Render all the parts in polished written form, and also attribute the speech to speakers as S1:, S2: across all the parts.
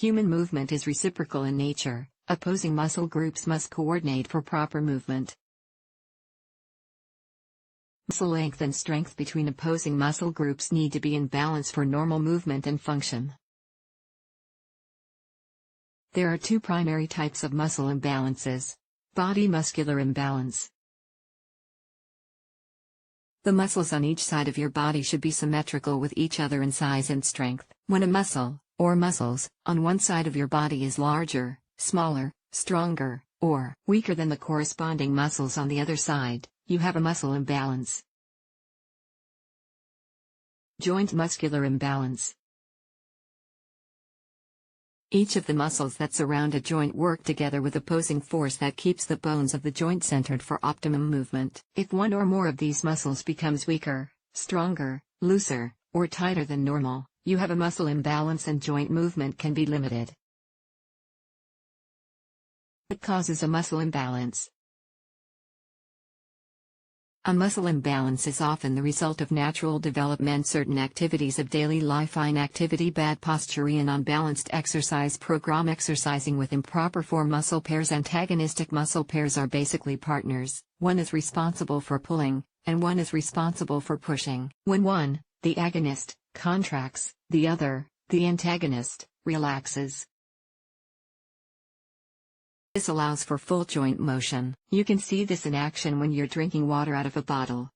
S1: Human movement is reciprocal in nature. Opposing muscle groups must coordinate for proper movement. Muscle length and strength between opposing muscle groups need to be in balance for normal movement and function. There are two primary types of muscle imbalances. Body muscular imbalance. The muscles on each side of your body should be symmetrical with each other in size and strength. When a muscle, or muscles, on one side of your body is larger, smaller, stronger, or weaker than the corresponding muscles on the other side, you have a muscle imbalance. Joint muscular imbalance. Each of the muscles that surround a joint work together with opposing force that keeps the bones of the joint centered for optimum movement. If one or more of these muscles becomes weaker, stronger, looser, or tighter than normal, you have a muscle imbalance and joint movement can be limited. What causes a muscle imbalance? A muscle imbalance is often the result of natural development, certain activities of daily life, inactivity, bad posture, and unbalanced exercise program. Exercising with improper form. Muscle pairs. Antagonistic muscle pairs are basically partners. One is responsible for pulling, and one is responsible for pushing. When one, the agonist, contracts, the other, the antagonist, relaxes. This allows for full joint motion. You can see this in action when you're drinking water out of a bottle.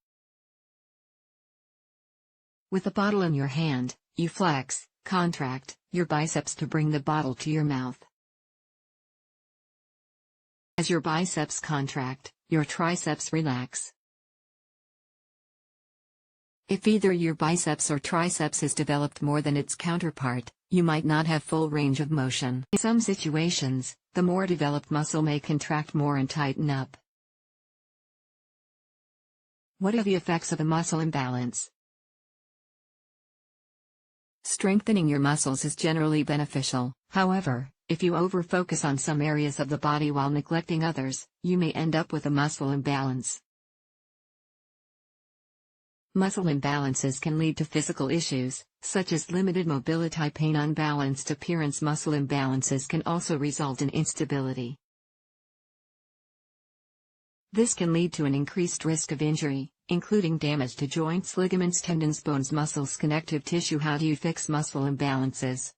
S1: With a bottle in your hand, you flex, contract, your biceps to bring the bottle to your mouth. As your biceps contract, your triceps relax. If either your biceps or triceps is developed more than its counterpart, you might not have full range of motion. In some situations, the more developed muscle may contract more and tighten up. What are the effects of a muscle imbalance? Strengthening your muscles is generally beneficial. However, if you over-focus on some areas of the body while neglecting others, you may end up with a muscle imbalance. Muscle imbalances can lead to physical issues, such as limited mobility, pain, unbalanced appearance. Muscle imbalances can also result in instability. This can lead to an increased risk of injury, including damage to joints, ligaments, tendons, bones, muscles, connective tissue. How do you fix muscle imbalances?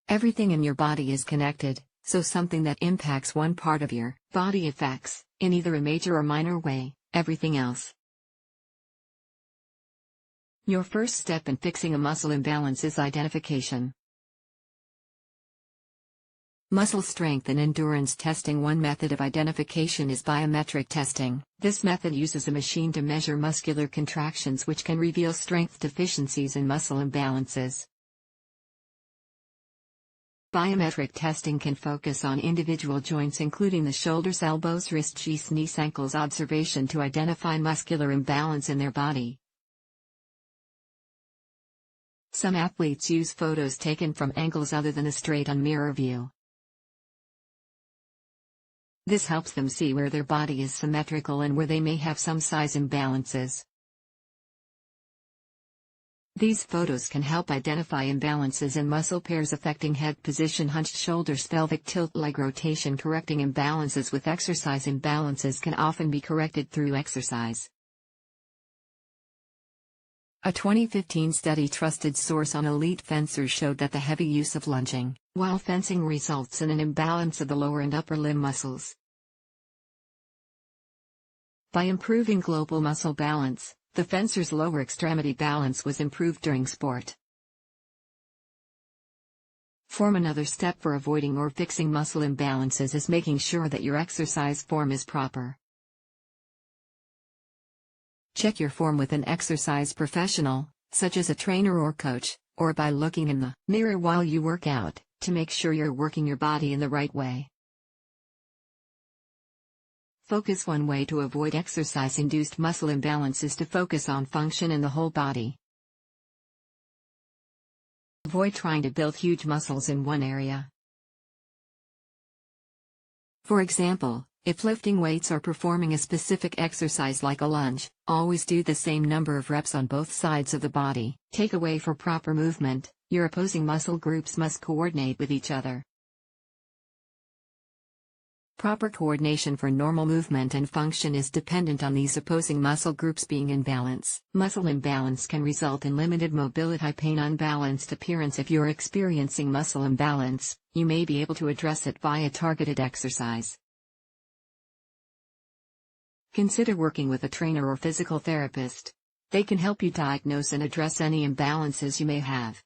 S1: Everything in your body is connected, so something that impacts one part of your body affects, in either a major or minor way, everything else. Your first step in fixing a muscle imbalance is identification. Muscle strength and endurance testing. One method of identification is biometric testing. This method uses a machine to measure muscular contractions, which can reveal strength deficiencies and muscle imbalances. Biometric testing can focus on individual joints, including the shoulders, elbows, wrists, knees, ankles. Observation to identify muscular imbalance in their body. Some athletes use photos taken from angles other than a straight-on mirror view. This helps them see where their body is symmetrical and where they may have some size imbalances. These photos can help identify imbalances in muscle pairs affecting head position, hunched shoulders, pelvic tilt, leg rotation. Correcting imbalances with exercise. Imbalances can often be corrected through exercise. A 2015 study, trusted source on elite fencers, showed that the heavy use of lunging while fencing results in an imbalance of the lower and upper limb muscles. By improving global muscle balance, the fencer's lower extremity balance was improved during sport. Another step for avoiding or fixing muscle imbalances is making sure that your exercise form is proper. Check your form with an exercise professional, such as a trainer or coach, or by looking in the mirror while you work out, to make sure you're working your body in the right way. Focus. One way to avoid exercise-induced muscle imbalance is to focus on function in the whole body. Avoid trying to build huge muscles in one area. For example, if lifting weights or performing a specific exercise like a lunge, always do the same number of reps on both sides of the body. Take away for proper movement, Your opposing muscle groups must coordinate with each other. Proper coordination for normal movement and function is dependent on these opposing muscle groups being in balance. Muscle imbalance can result in limited mobility, pain, unbalanced appearance. If you're experiencing muscle imbalance, you may be able to address it via targeted exercise. Consider working with a trainer or physical therapist. They can help you diagnose and address any imbalances you may have.